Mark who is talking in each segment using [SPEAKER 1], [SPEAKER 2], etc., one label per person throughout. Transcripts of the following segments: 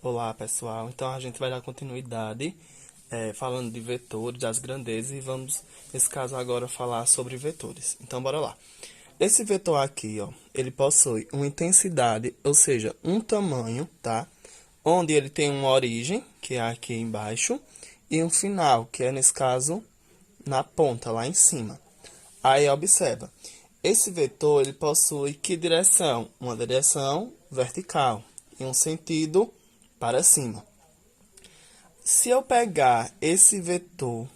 [SPEAKER 1] Olá, pessoal. Então, a gente vai dar continuidade falando de vetores, das grandezas, e vamos, nesse caso agora, falar sobre vetores. Então, bora lá. Esse vetor aqui, ó, ele possui uma intensidade, ou seja, um tamanho, tá? Onde ele tem uma origem, que é aqui embaixo, e um final, que é, nesse caso, na ponta, lá em cima. Aí, observa. Esse vetor, ele possui que direção? Uma direção vertical e um sentido para cima. Se eu pegar esse vetor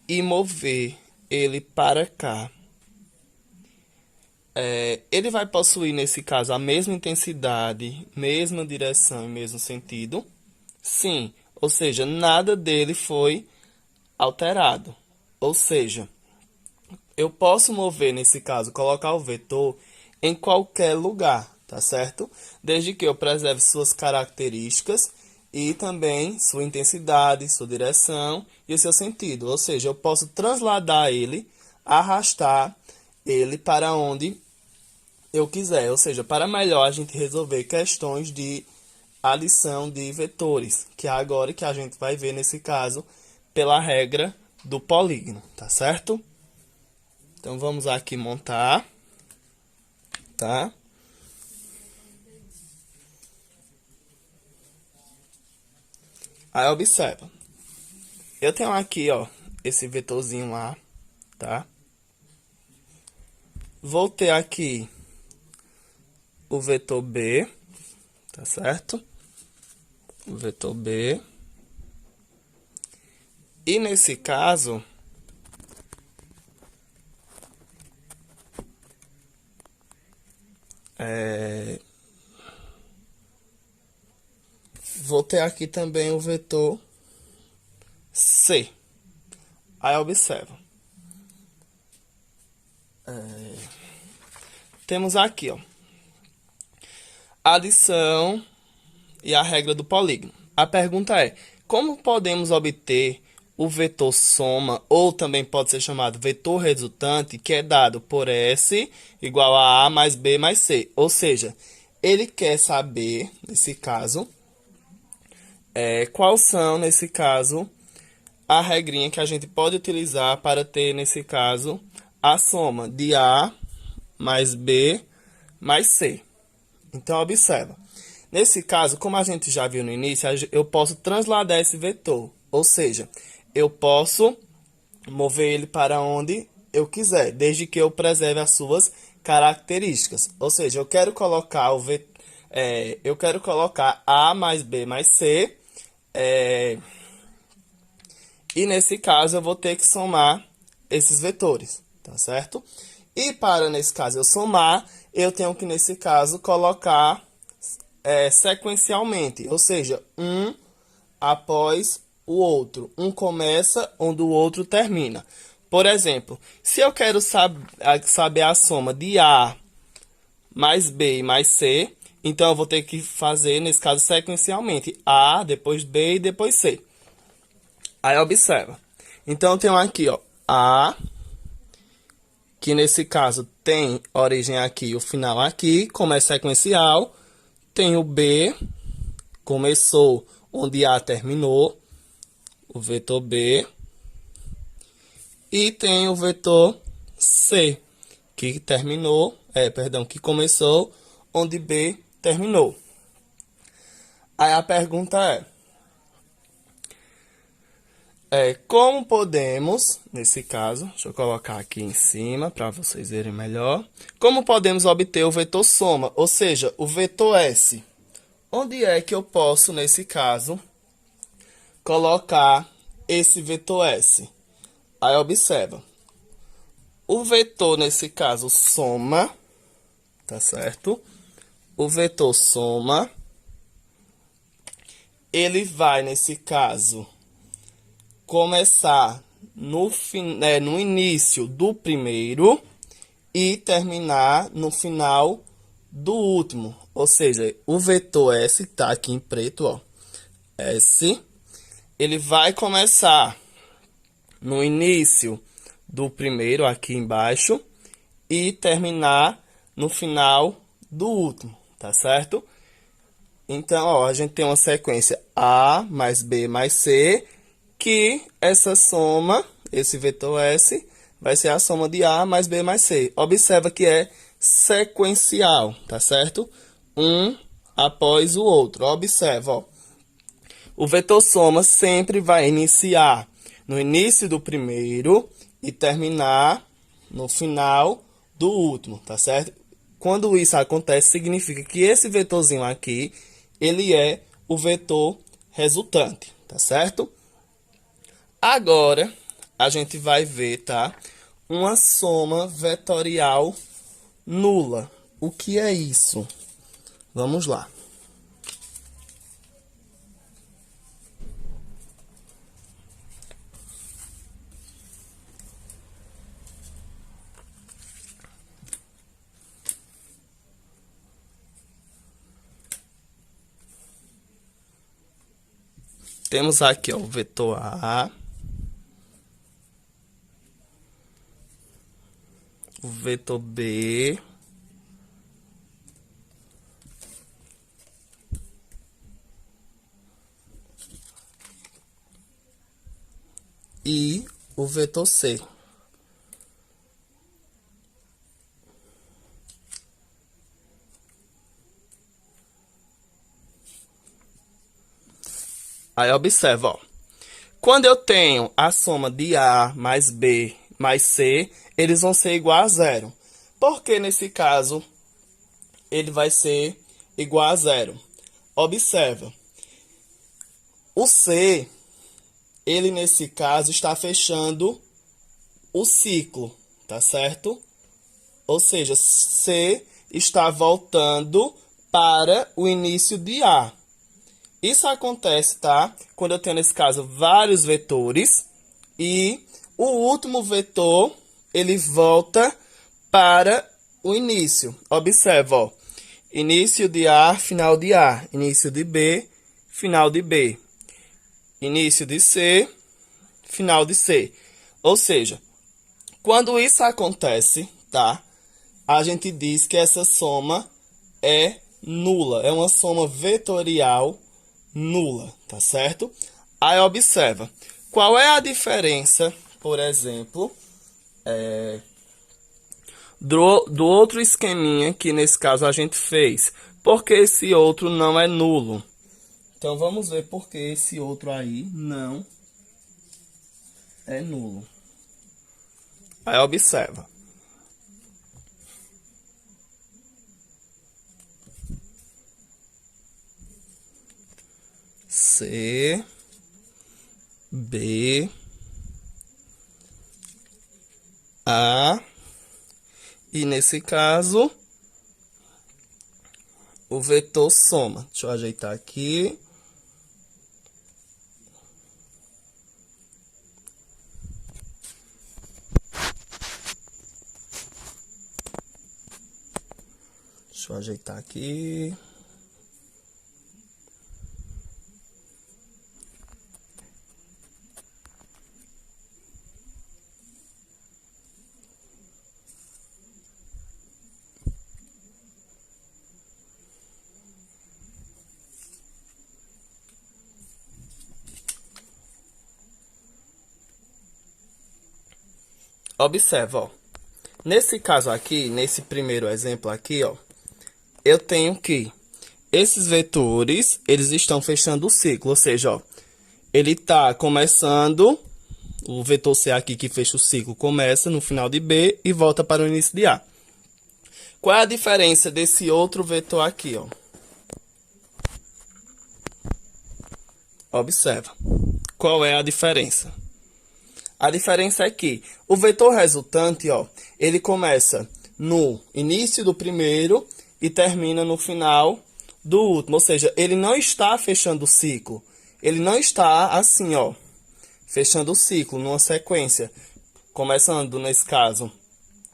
[SPEAKER 1] e mover ele para cá, ele vai possuir, nesse caso, a mesma intensidade, mesma direção e mesmo sentido? Sim, ou seja, nada dele foi alterado. Ou seja, eu posso mover, nesse caso, colocar o vetor em qualquer lugar, tá certo? Desde que eu preserve suas características e também sua intensidade, sua direção e o seu sentido. Ou seja, eu posso transladar ele, arrastar ele para onde eu quiser. Ou seja, para melhor a gente resolver questões de adição de vetores, que é agora que a gente vai ver nesse caso pela regra do polígono, tá certo? Então, vamos aqui montar, tá? Aí, observa. Eu tenho aqui, ó, esse vetorzinho lá, tá? Vou ter aqui o vetor B, tá certo? O vetor B. E, nesse caso, vou ter aqui também o vetor C. Aí, observa. Temos aqui, ó, a adição e a regra do polígono. A pergunta é, como podemos obter o vetor soma, ou também pode ser chamado vetor resultante, que é dado por S igual a mais B mais C. Ou seja, ele quer saber, nesse caso, quais são, nesse caso, a regrinha que a gente pode utilizar para ter, nesse caso, a soma de A mais B mais C. Então, observa. Nesse caso, como a gente já viu no início, eu posso transladar esse vetor. Ou seja, eu posso mover ele para onde eu quiser, desde que eu preserve as suas características. Ou seja, eu quero colocar eu quero colocar A mais B mais C. E nesse caso, eu vou ter que somar esses vetores, tá certo? E para, nesse caso, eu somar, eu tenho que, nesse caso, colocar sequencialmente, ou seja, um após o outro. Um começa onde o outro termina. Por exemplo, se eu quero saber a soma de A mais B e mais C, então eu vou ter que fazer, nesse caso, sequencialmente. A, depois B e depois C. Aí, observa. Então, eu tenho aqui, ó, A, que nesse caso tem origem aqui e o final aqui, como é sequencial. Tem o B, começou onde A terminou, o vetor B. E tem o vetor C, que que começou onde B terminou. Aí a pergunta como podemos, nesse caso, deixa eu colocar aqui em cima para vocês verem melhor, como podemos obter o vetor soma, ou seja, o vetor S? Onde é que eu posso, nesse caso, colocar esse vetor S? Aí observa, o vetor, nesse caso, soma, tá certo? O vetor soma, ele vai, nesse caso, começar no início do primeiro e terminar no final do último. Ou seja, o vetor S, tá aqui em preto, ó, S, ele vai começar no início do primeiro, aqui embaixo, e terminar no final do último, tá certo? Então, ó, a gente tem uma sequência A mais B mais C, que essa soma, esse vetor S, vai ser a soma de A mais B mais C. Observa que é sequencial, tá certo? Um após o outro. Observa, ó. O vetor soma sempre vai iniciar no início do primeiro e terminar no final do último, tá certo? Quando isso acontece, significa que esse vetorzinho aqui, ele é o vetor resultante, tá certo? Agora, a gente vai ver, tá? Uma soma vetorial nula. O que é isso? Vamos lá. Temos aqui, ó, o vetor A, o vetor B, e o vetor C. Aí observa, ó. Quando eu tenho a soma de A mais B mais C, eles vão ser igual a zero. Porque nesse caso, ele vai ser igual a zero? Observa. O C, ele nesse caso está fechando o ciclo, tá certo? Ou seja, C está voltando para o início de A. Isso acontece, tá? Quando eu tenho, nesse caso, vários vetores e o último vetor, ele volta para o início. Observa, ó. Início de A, final de A. Início de B, final de B. Início de C, final de C. Ou seja, quando isso acontece, tá? A gente diz que essa soma é nula. É uma soma vetorial nula, tá certo? Aí observa, qual é a diferença, por exemplo, do outro esqueminha que nesse caso a gente fez? Porque esse outro não é nulo. Então vamos ver porque esse outro aí não é nulo. Aí observa. C, B, A, e nesse caso, o vetor soma. Deixa eu ajeitar aqui. Deixa eu ajeitar aqui. Observa, ó. Nesse caso aqui, nesse primeiro exemplo aqui, ó, eu tenho que esses vetores, eles estão fechando o ciclo, ou seja, ó, ele está começando, o vetor C aqui que fecha o ciclo começa no final de B e volta para o início de A. Qual é a diferença desse outro vetor aqui, ó? Observa. Qual é a diferença? A diferença é que o vetor resultante, ó, ele começa no início do primeiro e termina no final do último. Ou seja, ele não está fechando o ciclo. Ele não está assim, ó, fechando o ciclo numa sequência. Começando, nesse caso,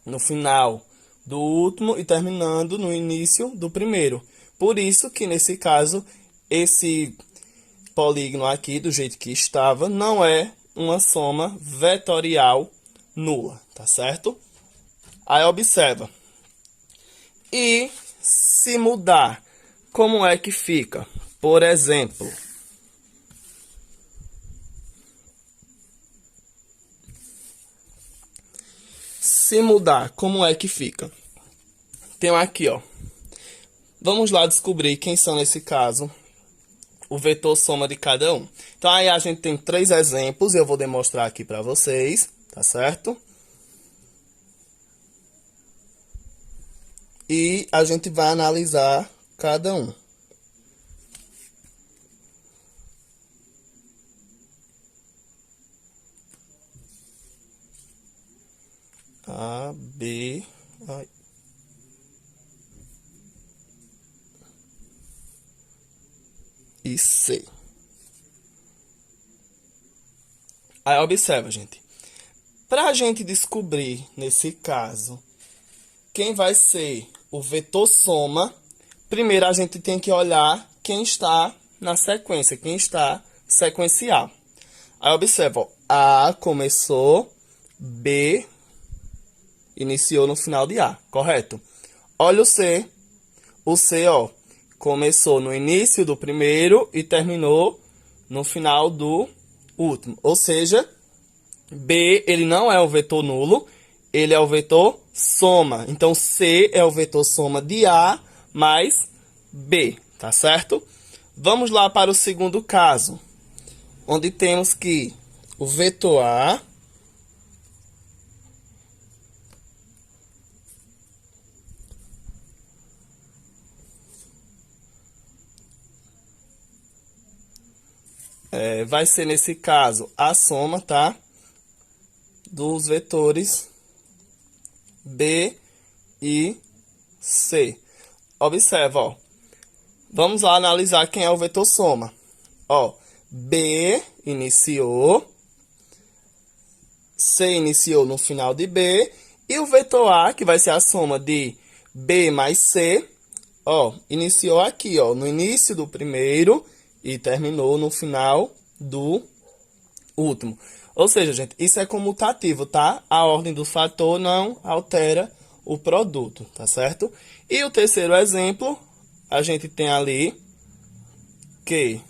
[SPEAKER 1] no final do último e terminando no início do primeiro. Por isso que, nesse caso, esse polígono aqui, do jeito que estava, não é uma soma vetorial nula, tá certo? Aí observa. E se mudar Como é que fica? Por exemplo, se mudar, como é que fica? Tenho aqui, ó. Vamos lá descobrir quem são nesse caso o vetor soma de cada um. Então aí a gente tem 3 exemplos, eu vou demonstrar aqui para vocês, tá certo? E a gente vai analisar cada um. A, B, ai. E C. Aí observa, gente. Para a gente descobrir, nesse caso, quem vai ser o vetor soma, primeiro a gente tem que olhar quem está na sequência, quem está sequencial. Aí observa, ó, A começou, B iniciou no final de A, correto? Olha o C. O C, ó, começou no início do primeiro e terminou no final do último. Ou seja, B, ele não é o vetor nulo, ele é o vetor soma. Então, C é o vetor soma de A mais B, tá certo? Vamos lá para o segundo caso, onde temos que o vetor A vai ser, nesse caso, a soma, tá? Dos vetores B e C. Observa, ó. Vamos lá analisar quem é o vetor soma. Ó, B iniciou, C iniciou no final de B, e o vetor A, que vai ser a soma de B mais C, ó, iniciou aqui, ó, no início do primeiro e terminou no final do último. Ou seja, gente, isso é comutativo, tá? A ordem do fator não altera o produto, tá certo? E o terceiro exemplo, a gente tem ali que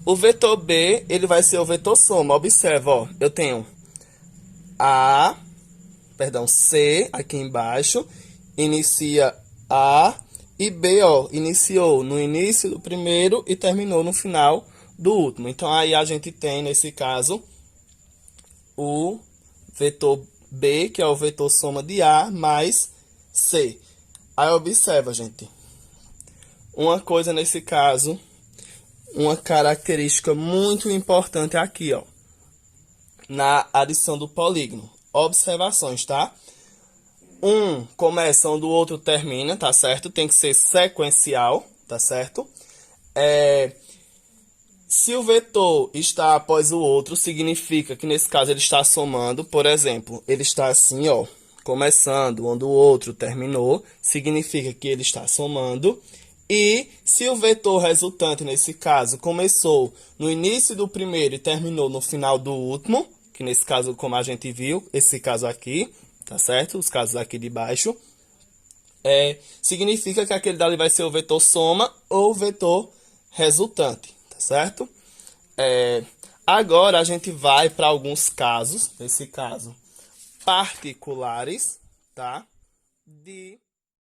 [SPEAKER 1] o vetor B, ele vai ser o vetor soma. Observa, ó, eu tenho C aqui embaixo, inicia A, e B, ó, iniciou no início do primeiro e terminou no final do último. Então, aí a gente tem, nesse caso, o vetor B, que é o vetor soma de A, mais C. Aí, observa, gente, uma coisa nesse caso, uma característica muito importante aqui, ó, na adição do polígono. Observações, tá? Um começa onde o outro termina, tá certo? Tem que ser sequencial, tá certo? Se o vetor está após o outro, significa que nesse caso ele está somando. Por exemplo, ele está assim, ó, começando onde o outro terminou, significa que ele está somando. E se o vetor resultante, nesse caso, começou no início do primeiro e terminou no final do último, que nesse caso, como a gente viu, esse caso aqui, tá certo? Os casos aqui de baixo, significa que aquele dali vai ser o vetor soma ou o vetor resultante, tá certo? Agora a gente vai para alguns casos, nesse caso, particulares, tá? De